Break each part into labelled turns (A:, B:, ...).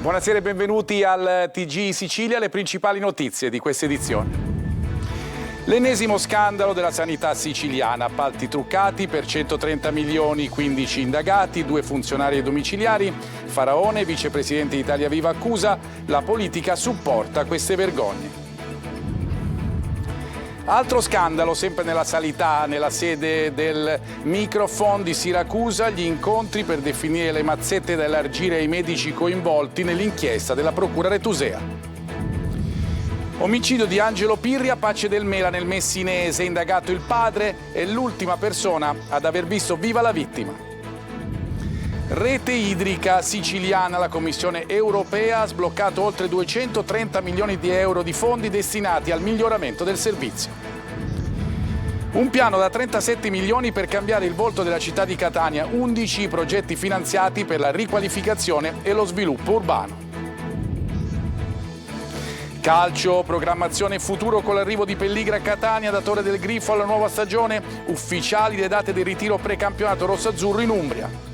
A: Buonasera e benvenuti al TG Sicilia, le principali notizie di questa edizione. L'ennesimo scandalo della sanità siciliana, appalti truccati per 130 milioni, 15 indagati, 2 funzionari domiciliari. Faraone, vicepresidente di Italia Viva, accusa, la politica supporta queste vergogne. Altro scandalo, sempre nella sanità, nella sede del Microfon di Siracusa, gli incontri per definire le mazzette da elargire ai medici coinvolti nell'inchiesta della Procura Retusea. Omicidio di Angelo Pirri a Pace del Mela nel Messinese, indagato il padre e l'ultima persona ad aver visto viva la vittima. Rete idrica siciliana, la Commissione europea ha sbloccato oltre 230 milioni di euro di fondi destinati al miglioramento del servizio. Un piano da 37 milioni per cambiare il volto della città di Catania, 11 progetti finanziati per la riqualificazione e lo sviluppo urbano. Calcio, programmazione futuro con l'arrivo di Pelligra a Catania, datore del Grifo alla nuova stagione, ufficiali le date del ritiro precampionato rosso-azzurro in Umbria.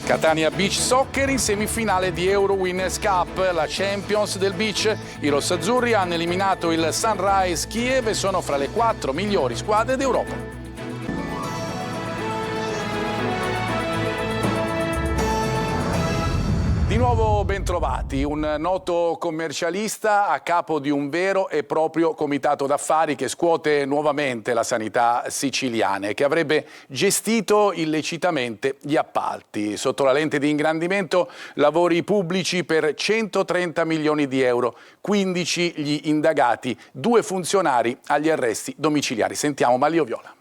A: Catania Beach Soccer in semifinale di Euro Winners Cup, la Champions del Beach. I rossazzurri hanno eliminato il Sunrise Kiev e sono fra le 4 migliori squadre d'Europa. Di nuovo bentrovati, un noto commercialista a capo di un vero e proprio comitato d'affari che scuote nuovamente la sanità siciliana e che avrebbe gestito illecitamente gli appalti. Sotto la lente di ingrandimento lavori pubblici per 130 milioni di euro, 15 gli indagati, 2 funzionari agli arresti domiciliari. Sentiamo Manlio Viola.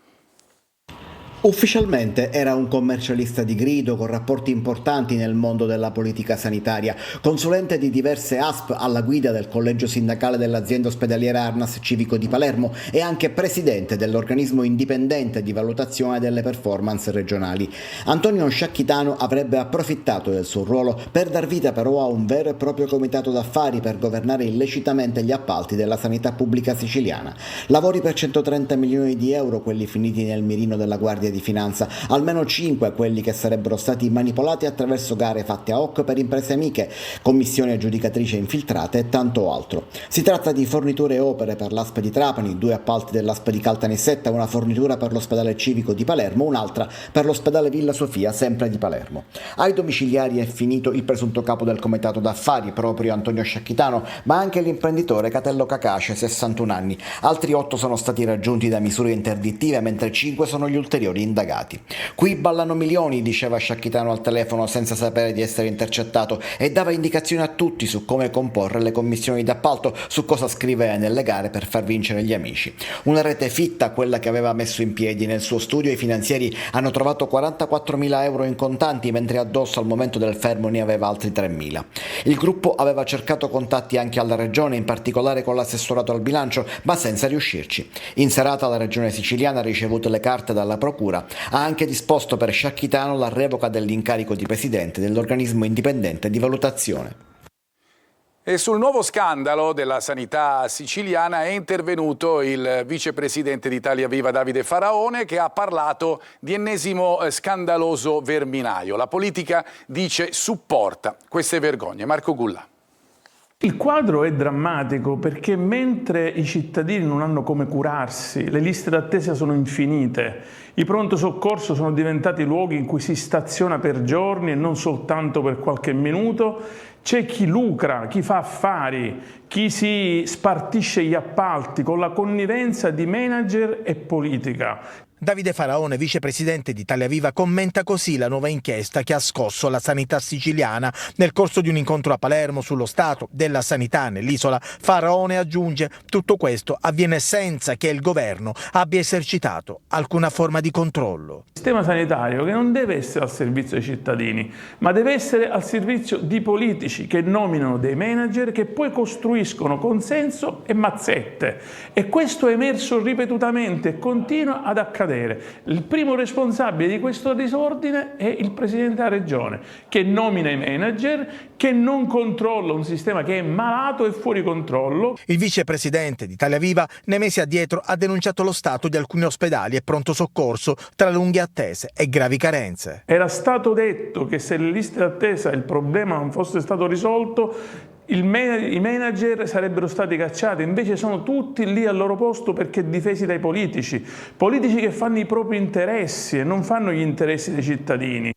B: Ufficialmente era un commercialista di grido con rapporti importanti nel mondo della politica sanitaria, consulente di diverse ASP alla guida del collegio sindacale dell'azienda ospedaliera Arnas Civico di Palermo e anche presidente dell'organismo indipendente di valutazione delle performance regionali. Antonio Sciacchitano avrebbe approfittato del suo ruolo per dar vita però a un vero e proprio comitato d'affari per governare illecitamente gli appalti della sanità pubblica siciliana. Lavori per 130 milioni di euro, quelli finiti nel mirino della Guardia di Finanza, almeno 5 quelli che sarebbero stati manipolati attraverso gare fatte a hoc per imprese amiche, commissioni aggiudicatrici infiltrate e tanto altro. Si tratta di forniture e opere per l'ASP di Trapani, 2 appalti dell'ASP di Caltanissetta, una fornitura per l'ospedale civico di Palermo, un'altra per l'ospedale Villa Sofia, sempre di Palermo. Ai domiciliari è finito il presunto capo del comitato d'affari, proprio Antonio Sciacchitano, ma anche l'imprenditore Catello Cacace, 61 anni. Altri 8 sono stati raggiunti da misure interdittive, mentre 5 sono gli ulteriori indagati. Qui ballano milioni, diceva Sciacchitano al telefono senza sapere di essere intercettato e dava indicazioni a tutti su come comporre le commissioni d'appalto, su cosa scrivere nelle gare per far vincere gli amici. Una rete fitta quella che aveva messo in piedi. Nel suo studio i finanzieri hanno trovato 44.000 euro in contanti, mentre addosso al momento del fermo ne aveva altri 3.000. Il gruppo aveva cercato contatti anche alla regione, in particolare con l'assessorato al bilancio, ma senza riuscirci. In serata la regione siciliana ha ricevuto le carte dalla procura. Ha anche disposto per Sciacchitano la revoca dell'incarico di presidente dell'organismo indipendente di valutazione.
A: E sul nuovo scandalo della sanità siciliana è intervenuto il vicepresidente di Italia Viva Davide Faraone, che ha parlato di ennesimo scandaloso verminaio. La politica, dice, supporta queste vergogne. Marco Gulla.
C: Il quadro è drammatico perché mentre i cittadini non hanno come curarsi, le liste d'attesa sono infinite, i pronto soccorso sono diventati luoghi in cui si staziona per giorni e non soltanto per qualche minuto, c'è chi lucra, chi fa affari, chi si spartisce gli appalti con la connivenza di manager e politica.
D: Davide Faraone, vicepresidente di Italia Viva, commenta così la nuova inchiesta che ha scosso la sanità siciliana. Nel corso di un incontro a Palermo sullo stato della sanità nell'isola, Faraone aggiunge: tutto questo avviene senza che il governo abbia esercitato alcuna forma di controllo.
C: Il sistema sanitario che non deve essere al servizio dei cittadini, ma deve essere al servizio di politici che nominano dei manager che poi costruiscono consenso e mazzette. E questo è emerso ripetutamente e continua ad accadere. accadere. Il primo responsabile di questo disordine è il Presidente della Regione, che nomina i manager, che non controlla un sistema che è malato e fuori controllo.
D: Il vicepresidente di Italia Viva, Nemesi Addietro, ha denunciato lo stato di alcuni ospedali e pronto soccorso tra lunghe attese e gravi carenze.
C: Era stato detto che se le liste d'attesa il problema non fosse stato risolto, i manager sarebbero stati cacciati, invece sono tutti lì al loro posto perché difesi dai politici che fanno i propri interessi e non fanno gli interessi dei cittadini.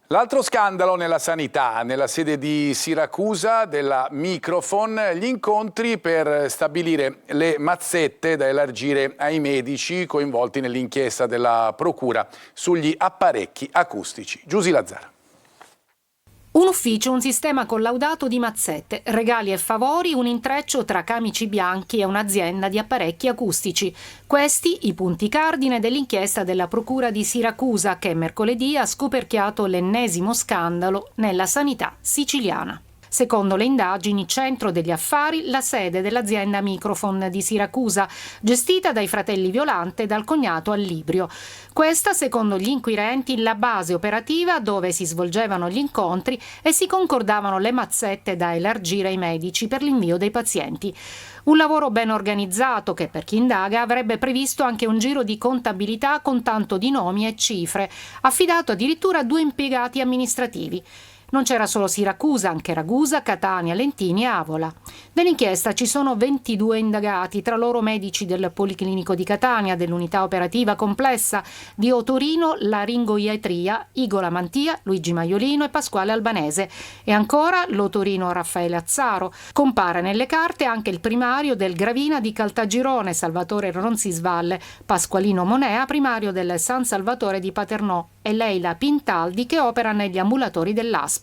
A: L'altro scandalo nella sanità, nella sede di Siracusa della Microfon, gli incontri per stabilire le mazzette da elargire ai medici coinvolti nell'inchiesta della Procura sugli apparecchi acustici. Giusy Lazzara.
E: Un ufficio, un sistema collaudato di mazzette, regali e favori, un intreccio tra camici bianchi e un'azienda di apparecchi acustici. Questi i punti cardine dell'inchiesta della Procura di Siracusa, che mercoledì ha scoperchiato l'ennesimo scandalo nella sanità siciliana. Secondo le indagini, centro degli affari, la sede dell'azienda Microfon di Siracusa, gestita dai fratelli Violante e dal cognato Allibrio. Questa, secondo gli inquirenti, la base operativa dove si svolgevano gli incontri e si concordavano le mazzette da elargire ai medici per l'invio dei pazienti. Un lavoro ben organizzato che, per chi indaga, avrebbe previsto anche un giro di contabilità con tanto di nomi e cifre, affidato addirittura a 2 impiegati amministrativi. Non c'era solo Siracusa, anche Ragusa, Catania, Lentini e Avola. Nell'inchiesta ci sono 22 indagati, tra loro medici del Policlinico di Catania, dell'unità operativa complessa di Otorino, Laringoiatria, Igola Mantia, Luigi Maiolino e Pasquale Albanese. E ancora l'Otorino Raffaele Azzaro. Compare nelle carte anche il primario del Gravina di Caltagirone, Salvatore Ronzisvalle, Pasqualino Monea, primario del San Salvatore di Paternò, e Leila Pintaldi, che opera negli ambulatori dell'ASP.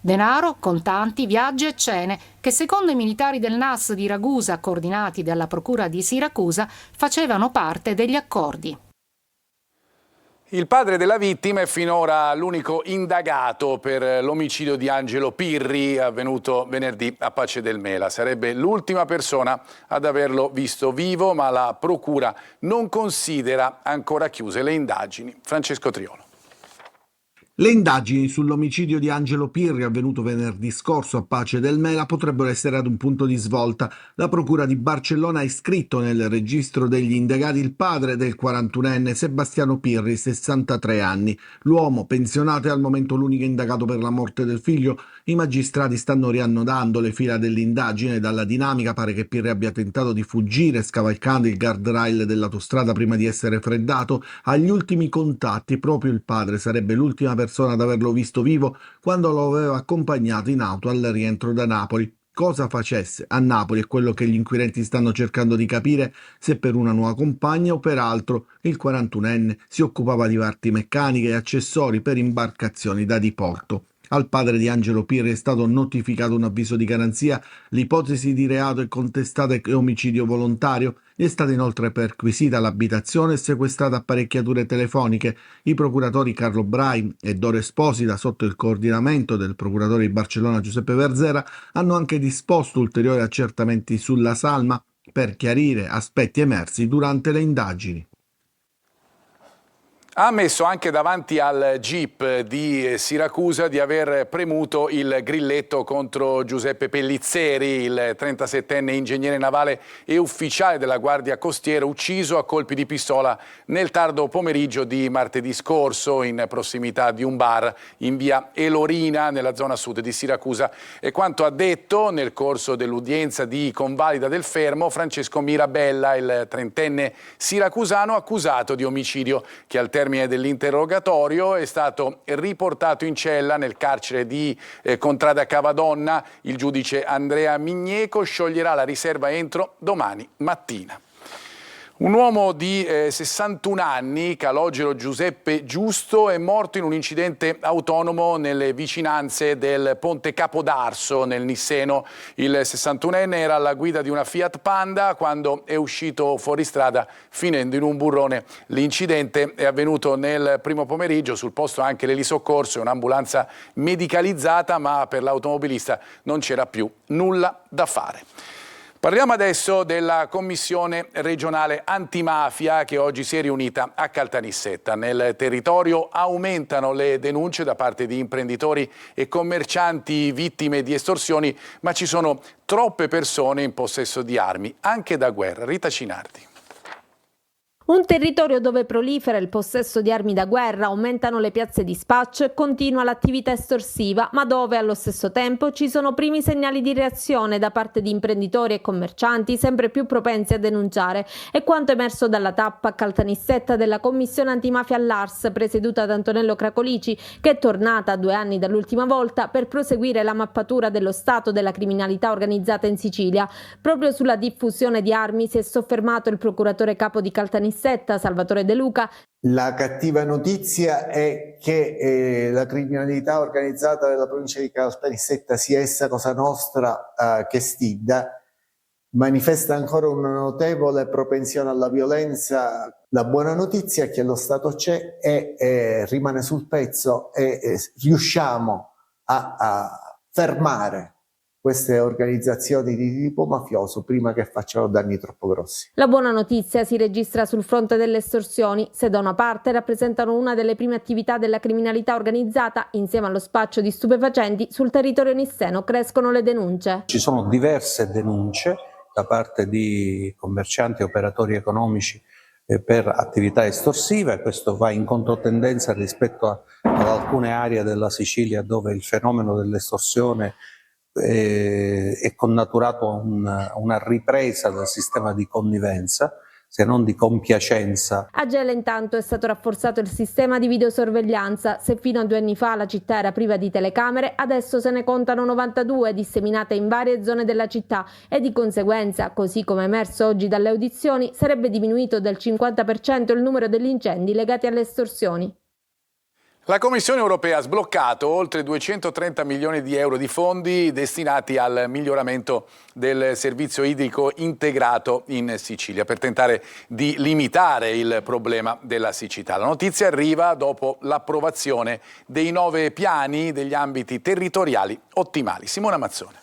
E: Denaro, contanti, viaggi e cene che, secondo i militari del NAS di Ragusa, coordinati dalla Procura di Siracusa, facevano parte degli accordi.
A: Il padre della vittima è finora l'unico indagato per l'omicidio di Angelo Pirri, avvenuto venerdì a Pace del Mela. Sarebbe l'ultima persona ad averlo visto vivo, ma la Procura non considera ancora chiuse le indagini. Francesco Triolo.
F: Le indagini sull'omicidio di Angelo Pirri, avvenuto venerdì scorso a Pace del Mela, potrebbero essere ad un punto di svolta. La Procura di Barcellona ha iscritto nel registro degli indagati il padre del 41enne Sebastiano Pirri, 63 anni. L'uomo, pensionato, è al momento l'unico indagato per la morte del figlio. I magistrati stanno riannodando le fila dell'indagine. Dalla dinamica pare che Pirri abbia tentato di fuggire scavalcando il guardrail dell'autostrada prima di essere freddato. Agli ultimi contatti proprio il padre sarebbe l'ultima persona ad averlo visto vivo quando lo aveva accompagnato in auto al rientro da Napoli. Cosa facesse a Napoli è quello che gli inquirenti stanno cercando di capire, se per una nuova compagna o per altro. Il 41enne si occupava di parti meccaniche e accessori per imbarcazioni da diporto. Al padre di Angelo Pirri è stato notificato un avviso di garanzia. L'ipotesi di reato è contestata e omicidio volontario. Gli è stata inoltre perquisita l'abitazione e sequestrata apparecchiature telefoniche. I procuratori Carlo Brai e Doro Esposita, sotto il coordinamento del procuratore di Barcellona Giuseppe Verzera, hanno anche disposto ulteriori accertamenti sulla salma per chiarire aspetti emersi durante le indagini.
A: Ha ammesso anche davanti al GIP di Siracusa di aver premuto il grilletto contro Giuseppe Pellizzeri, il 37enne ingegnere navale e ufficiale della Guardia Costiera, ucciso a colpi di pistola nel tardo pomeriggio di martedì scorso in prossimità di un bar in via Elorina, nella zona sud di Siracusa. E quanto ha detto nel corso dell'udienza di convalida del fermo Francesco Mirabella, il trentenne siracusano accusato di omicidio, che al termine dell'interrogatorio è stato riportato in cella nel carcere di Contrada Cavadonna. Il giudice Andrea Migneco scioglierà la riserva entro domani mattina. Un uomo di 61 anni, Calogero Giuseppe Giusto, è morto in un incidente autonomo nelle vicinanze del Ponte Capodarso, nel Nisseno. Il 61enne era alla guida di una Fiat Panda quando è uscito fuori strada, finendo in un burrone. L'incidente è avvenuto nel primo pomeriggio, sul posto anche l'elisoccorso e un'ambulanza medicalizzata, ma per l'automobilista non c'era più nulla da fare. Parliamo adesso della Commissione regionale antimafia che oggi si è riunita a Caltanissetta. Nel territorio aumentano le denunce da parte di imprenditori e commercianti vittime di estorsioni, ma ci sono troppe persone in possesso di armi, anche da guerra. Rita Cinardi.
G: Un territorio dove prolifera il possesso di armi da guerra, aumentano le piazze di spaccio e continua l'attività estorsiva, ma dove allo stesso tempo ci sono primi segnali di reazione da parte di imprenditori e commercianti sempre più propensi a denunciare. È quanto emerso dalla tappa a Caltanissetta della Commissione antimafia all'Ars, presieduta da Antonello Cracolici, che è tornata a 2 anni dall'ultima volta per proseguire la mappatura dello stato della criminalità organizzata in Sicilia. Proprio sulla diffusione di armi si è soffermato il procuratore capo di Caltanissetta, Salvatore De Luca.
H: La cattiva notizia è che la criminalità organizzata della provincia di Caltanissetta, sia essa Cosa Nostra che Stidda, manifesta ancora una notevole propensione alla violenza. La buona notizia è che lo Stato c'è e rimane sul pezzo e riusciamo a fermare queste organizzazioni di tipo mafioso prima che facciano danni troppo grossi.
G: La buona notizia si registra sul fronte delle estorsioni. Se da una parte rappresentano una delle prime attività della criminalità organizzata, insieme allo spaccio di stupefacenti, sul territorio nisseno crescono le denunce.
I: Ci sono diverse denunce da parte di commercianti e operatori economici per attività estorsive, e questo va in controtendenza rispetto ad alcune aree della Sicilia dove il fenomeno dell'estorsione è connaturato a una ripresa del sistema di connivenza, se non di compiacenza.
G: A Gela intanto è stato rafforzato il sistema di videosorveglianza. Se fino a 2 anni fa la città era priva di telecamere, adesso se ne contano 92 disseminate in varie zone della città e di conseguenza, così come emerso oggi dalle audizioni, sarebbe diminuito del 50% il numero degli incendi legati alle estorsioni.
A: La Commissione europea ha sbloccato oltre 230 milioni di euro di fondi destinati al miglioramento del servizio idrico integrato in Sicilia per tentare di limitare il problema della siccità. La notizia arriva dopo l'approvazione dei 9 piani degli ambiti territoriali ottimali. Simona Mazzone.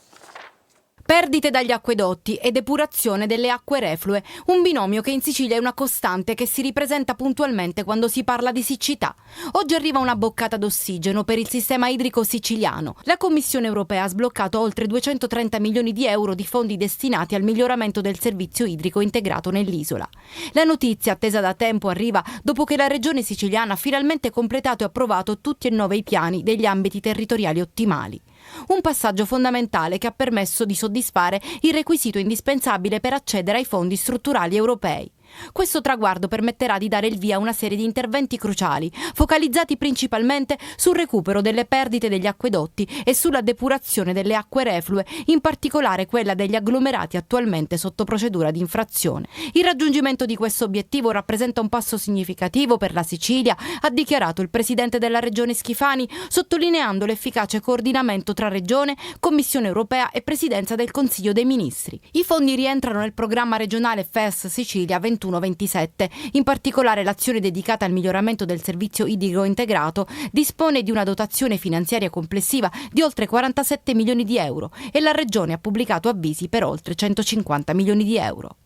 J: Perdite dagli acquedotti e depurazione delle acque reflue, un binomio che in Sicilia è una costante che si ripresenta puntualmente quando si parla di siccità. Oggi arriva una boccata d'ossigeno per il sistema idrico siciliano. La Commissione europea ha sbloccato oltre 230 milioni di euro di fondi destinati al miglioramento del servizio idrico integrato nell'isola. La notizia, attesa da tempo, arriva dopo che la regione siciliana ha finalmente completato e approvato tutti e 9 i piani degli ambiti territoriali ottimali. Un passaggio fondamentale che ha permesso di soddisfare il requisito indispensabile per accedere ai fondi strutturali europei. Questo traguardo permetterà di dare il via a una serie di interventi cruciali, focalizzati principalmente sul recupero delle perdite degli acquedotti e sulla depurazione delle acque reflue, in particolare quella degli agglomerati attualmente sotto procedura di infrazione. Il raggiungimento di questo obiettivo rappresenta un passo significativo per la Sicilia, ha dichiarato il presidente della regione Schifani, sottolineando l'efficace coordinamento tra Regione, Commissione europea e Presidenza del Consiglio dei Ministri. I fondi rientrano nel programma regionale FES Sicilia 21-27. In particolare l'azione dedicata al miglioramento del servizio idrico integrato dispone di una dotazione finanziaria complessiva di oltre 47 milioni di euro e la Regione ha pubblicato avvisi per oltre 150 milioni di euro.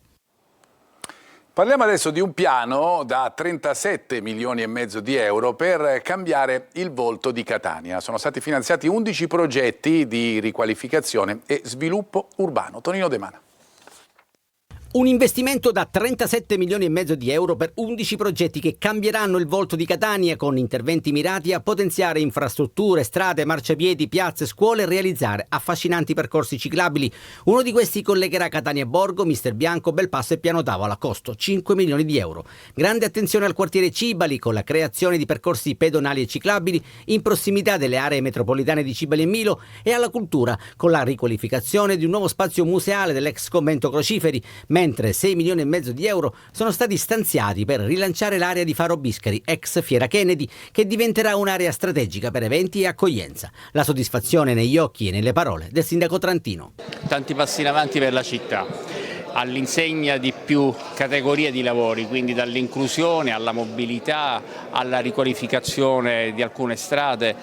A: Parliamo adesso di un piano da 37 milioni e mezzo di euro per cambiare il volto di Catania. Sono stati finanziati 11 progetti di riqualificazione e sviluppo urbano. Tonino De Mana.
K: Un investimento da 37 milioni e mezzo di euro per 11 progetti che cambieranno il volto di Catania con interventi mirati a potenziare infrastrutture, strade, marciapiedi, piazze, scuole e realizzare affascinanti percorsi ciclabili. Uno di questi collegherà Catania e Borgo, Mister Bianco, Belpasso e Piano Tavola, costo 5 milioni di euro. Grande attenzione al quartiere Cibali con la creazione di percorsi pedonali e ciclabili in prossimità delle aree metropolitane di Cibali e Milo, e alla cultura con la riqualificazione di un nuovo spazio museale dell'ex convento Crociferi, mentre 6 milioni e mezzo di euro sono stati stanziati per rilanciare l'area di Faro Biscari, ex Fiera Kennedy, che diventerà un'area strategica per eventi e accoglienza. La soddisfazione negli occhi e nelle parole del sindaco trantino.
L: Tanti passi in avanti per la città. all'insegna di più categorie di lavori, quindi dall'inclusione alla mobilità, alla riqualificazione di alcune strade,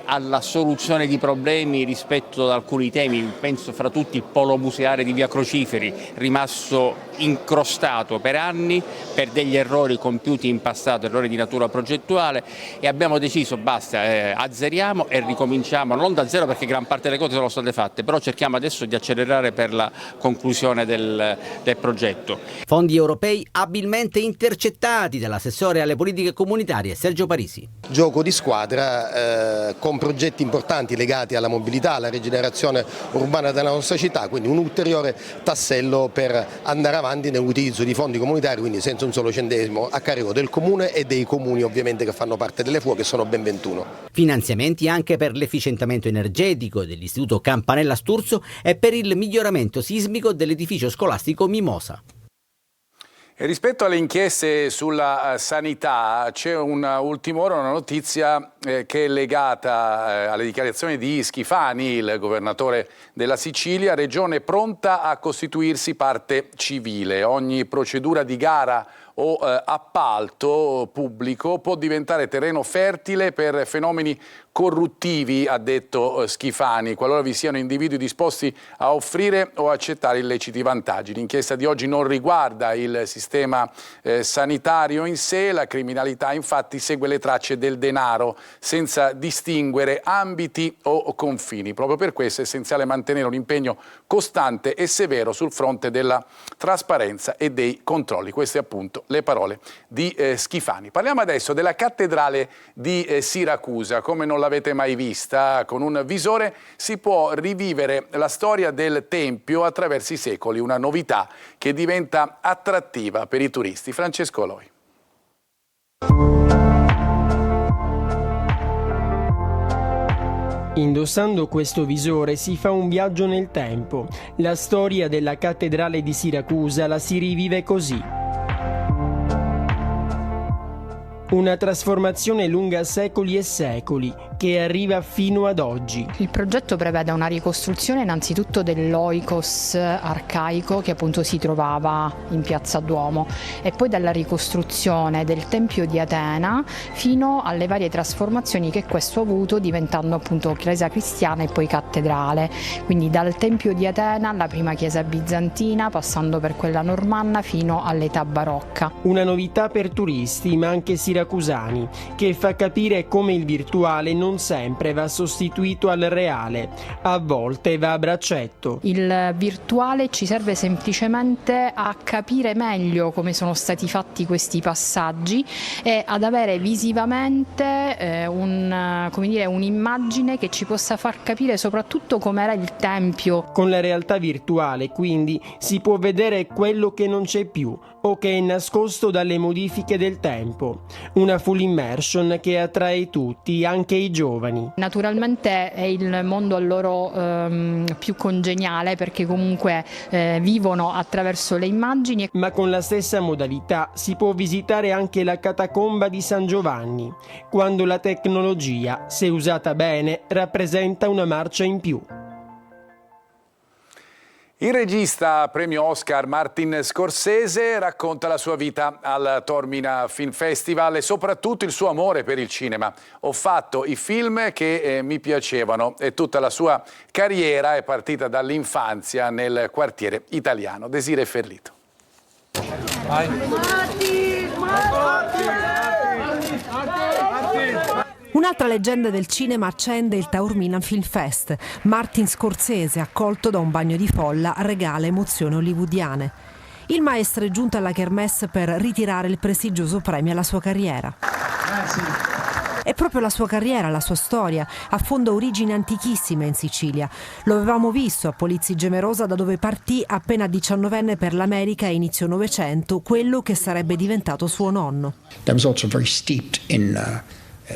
L: alla soluzione di problemi rispetto ad alcuni temi. Penso fra tutti il polo museale di Via Crociferi, rimasto incrostato per anni per degli errori compiuti in passato, errori di natura progettuale, e abbiamo deciso basta, azzeriamo e ricominciamo, non da zero perché gran parte delle cose sono state fatte, però cerchiamo adesso di accelerare per la conclusione del progetto.
K: Fondi europei abilmente intercettati dall'assessore alle politiche comunitarie Sergio Parisi.
M: Gioco di squadra con progetti importanti legati alla mobilità, alla rigenerazione urbana della nostra città, quindi un ulteriore tassello per andare avanti nell'utilizzo di fondi comunitari, quindi senza un solo centesimo a carico del comune e dei comuni ovviamente che fanno parte delle FUO, che sono ben 21.
K: Finanziamenti anche per l'efficientamento energetico dell'Istituto Campanella Sturzo e per il miglioramento sismico dell'edificio scolastico Mimosa.
A: E rispetto alle inchieste sulla sanità c'è ultima ora una notizia che è legata alle dichiarazioni di Schifani, il governatore della Sicilia, regione pronta a costituirsi parte civile. Ogni procedura di gara o appalto pubblico può diventare terreno fertile per fenomeni corruttivi, ha detto Schifani, qualora vi siano individui disposti a offrire o accettare illeciti vantaggi. L'inchiesta di oggi non riguarda il sistema sanitario in sé, la criminalità infatti segue le tracce del denaro senza distinguere ambiti o confini. Proprio per questo è essenziale mantenere un impegno costante e severo sul fronte della trasparenza e dei controlli. Queste appunto le parole di Schifani. Parliamo adesso della cattedrale di Siracusa. Come non l'avete mai vista, con un visore si può rivivere la storia del Tempio attraverso i secoli, una novità che diventa attrattiva per i turisti. Francesco Loi.
N: Indossando questo visore si fa un viaggio nel tempo. La storia della cattedrale di Siracusa la si rivive così. Una trasformazione lunga secoli e secoli, che arriva fino ad oggi.
O: Il progetto prevede una ricostruzione innanzitutto dell'oikos arcaico che appunto si trovava in Piazza Duomo e poi della ricostruzione del Tempio di Atena fino alle varie trasformazioni che questo ha avuto, diventando appunto chiesa cristiana e poi cattedrale. Quindi dal Tempio di Atena alla prima chiesa bizantina, passando per quella normanna fino all'età barocca.
N: Una novità per turisti ma anche siracusani, che fa capire come il virtuale non sempre va sostituito al reale, a volte va a braccetto.
O: Il virtuale ci serve semplicemente a capire meglio come sono stati fatti questi passaggi e ad avere visivamente un'immagine che ci possa far capire soprattutto com'era il Tempio.
N: Con la realtà virtuale, quindi, si può vedere quello che non c'è più o che è nascosto dalle modifiche del tempo. Una full immersion che attrae tutti, anche i giovani.
O: Naturalmente è il mondo a loro più congeniale perché comunque vivono attraverso le immagini.
N: Ma con la stessa modalità si può visitare anche la catacomba di San Giovanni, quando la tecnologia, se usata bene, rappresenta una marcia in più.
A: Il regista premio Oscar Martin Scorsese racconta la sua vita al Taormina Film Festival e soprattutto il suo amore per il cinema. Ho fatto i film che mi piacevano e tutta la sua carriera è partita dall'infanzia nel quartiere italiano. Desiree Ferlito.
P: Un'altra leggenda del cinema accende il Taormina Film Fest. Martin Scorsese, accolto da un bagno di folla, regala emozioni hollywoodiane. Il maestro è giunto alla Kermesse per ritirare il prestigioso premio alla sua carriera. È proprio la sua carriera, la sua storia, affonda origini antichissime in Sicilia. Lo avevamo visto a Polizzi Generosa, da dove partì appena 19enne per l'America a inizio Novecento, quello che sarebbe diventato suo nonno.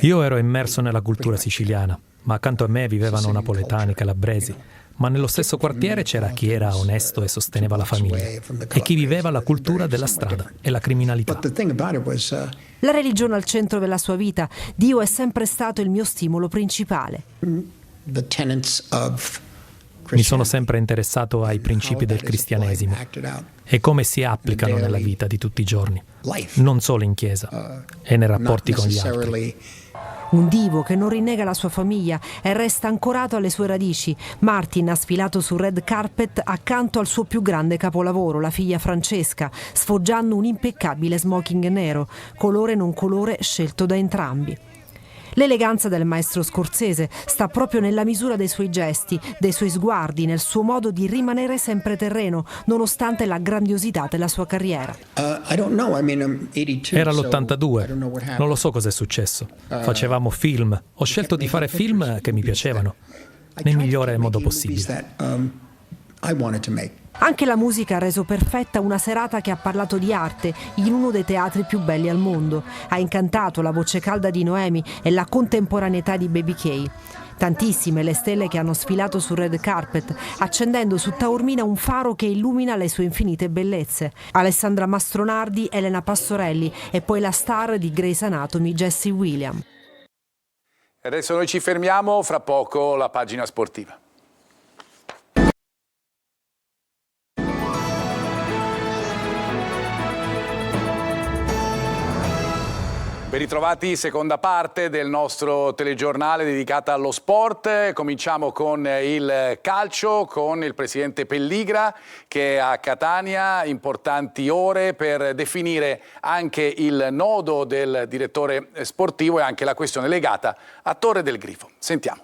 Q: Io ero immerso nella cultura siciliana, ma accanto a me vivevano napoletani, calabresi. Ma nello stesso quartiere c'era chi era onesto e sosteneva la famiglia e chi viveva la cultura della strada e la criminalità.
P: La religione al centro della sua vita. Dio è sempre stato il mio stimolo principale.
Q: Mi sono sempre interessato ai principi del cristianesimo e come si applicano nella vita di tutti i giorni, non solo in chiesa e nei rapporti con gli altri.
P: Un divo che non rinnega la sua famiglia e resta ancorato alle sue radici. Martin ha sfilato sul red carpet accanto al suo più grande capolavoro, la figlia Francesca, sfoggiando un impeccabile smoking nero, colore non colore scelto da entrambi. L'eleganza del maestro Scorsese sta proprio nella misura dei suoi gesti, dei suoi sguardi, nel suo modo di rimanere sempre terreno, nonostante la grandiosità della sua carriera.
Q: Era l'82, non lo so cosa è successo. Facevamo film, ho scelto di fare film che mi piacevano, nel migliore modo possibile.
P: Anche la musica ha reso perfetta una serata che ha parlato di arte in uno dei teatri più belli al mondo. Ha incantato la voce calda di Noemi e la contemporaneità di Baby K. Tantissime le stelle che hanno sfilato sul red carpet, accendendo su Taormina un faro che illumina le sue infinite bellezze. Alessandra Mastronardi, Elena Pastorelli e poi la star di Grey's Anatomy, Jessie Williams.
A: Adesso noi ci fermiamo, fra poco la pagina sportiva. Ben ritrovati, seconda parte del nostro telegiornale dedicata allo sport. Cominciamo con il calcio, con il presidente Pelligra che è a Catania, importanti ore per definire anche il nodo del direttore sportivo e anche la questione legata a Torre del Grifo. Sentiamo.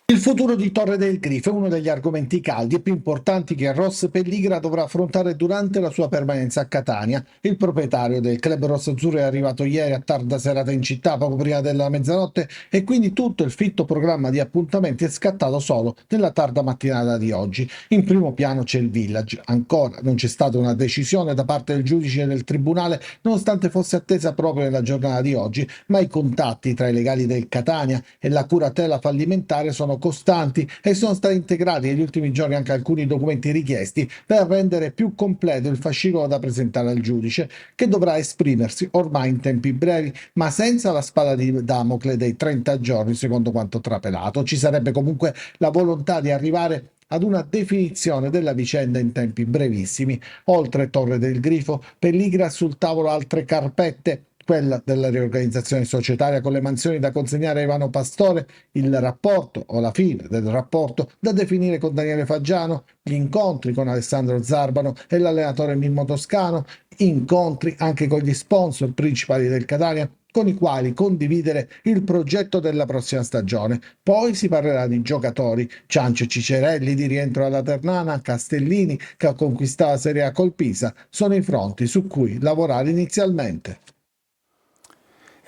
F: Il futuro di Torre del Grifo è uno degli argomenti caldi e più importanti che Ross Pelligra dovrà affrontare durante la sua permanenza a Catania. Il proprietario del club rossazzurro è arrivato ieri a tarda serata in città, poco prima della mezzanotte, e quindi tutto il fitto programma di appuntamenti è scattato solo nella tarda mattinata di oggi. In primo piano c'è il Village. Ancora non c'è stata una decisione da parte del giudice del tribunale, nonostante fosse attesa proprio nella giornata di oggi, ma i contatti tra i legali del Catania e la curatela fallimentare sono costanti e sono stati integrati negli ultimi giorni anche alcuni documenti richiesti per rendere più completo il fascicolo da presentare al giudice, che dovrà esprimersi ormai in tempi brevi, ma senza la spada di Damocle dei 30 giorni, secondo quanto trapelato. Ci sarebbe comunque la volontà di arrivare ad una definizione della vicenda in tempi brevissimi. Oltre Torre del Grifo, Pelligra sul tavolo altre carpette, quella della riorganizzazione societaria con le mansioni da consegnare a Ivano Pastore, il rapporto o la fine del rapporto da definire con Daniele Faggiano, gli incontri con Alessandro Zarbano e l'allenatore Mimmo Toscano, incontri anche con gli sponsor principali del Catania, con i quali condividere il progetto della prossima stagione. Poi si parlerà di giocatori, Ciancio e Cicerelli di rientro alla Ternana, Castellini che ha conquistato la Serie A col Pisa, sono i fronti su cui lavorare inizialmente.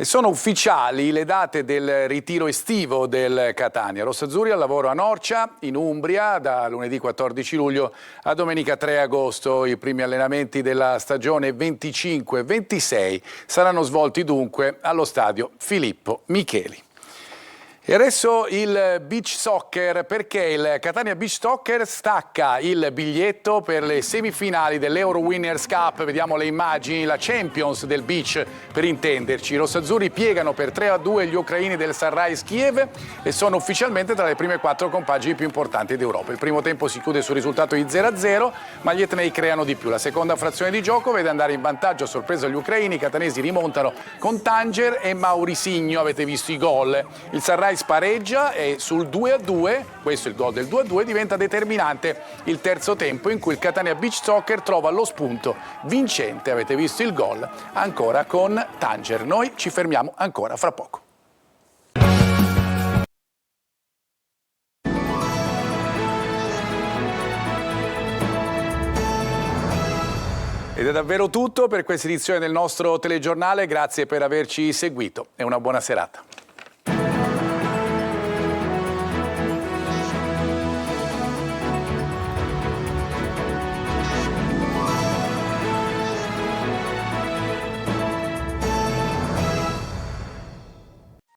A: E sono ufficiali le date del ritiro estivo del Catania. Rossazzurri al lavoro a Norcia, in Umbria, da lunedì 14 luglio a domenica 3 agosto. I primi allenamenti della stagione 25-26 saranno svolti dunque allo stadio Filippo Micheli. E adesso il beach soccer, perché il Catania Beach Soccer stacca il biglietto per le semifinali dell'Euro Winners Cup. Vediamo le immagini, la Champions del beach per intenderci. I rossazzurri piegano per 3-2 gli ucraini del Sunrise Kiev e sono ufficialmente tra le prime 4 compagini più importanti d'Europa. Il primo tempo si chiude sul risultato di 0-0, ma gli etnei creano di più. La seconda frazione di gioco vede andare in vantaggio a sorpresa gli ucraini. I catanesi rimontano con Tanger e Maurisigno, avete visto i gol. Il Sunrise spareggia e sul 2-2, questo è il gol del 2-2, diventa determinante il terzo tempo in cui il Catania Beach Soccer trova lo spunto vincente. Avete visto il gol ancora con Tanger. Noi ci fermiamo ancora fra poco. Ed è davvero tutto per questa edizione del nostro telegiornale. Grazie per averci seguito e una buona serata.